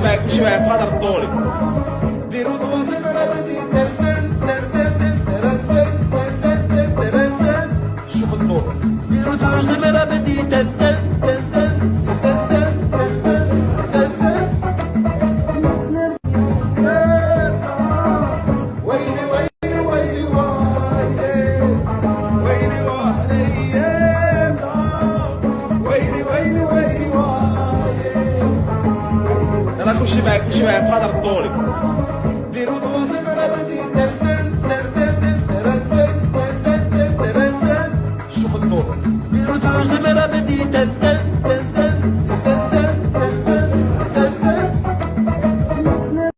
معايا كلشي معايا في هذا الطولي ديروا دوز مرابدي شوف الطول ديروا دوز مرابدي ويلي ويلي ويلي ويلي ويلي ويلي ويلي انا كلشي معايا في هذا الطولي ديروا دوز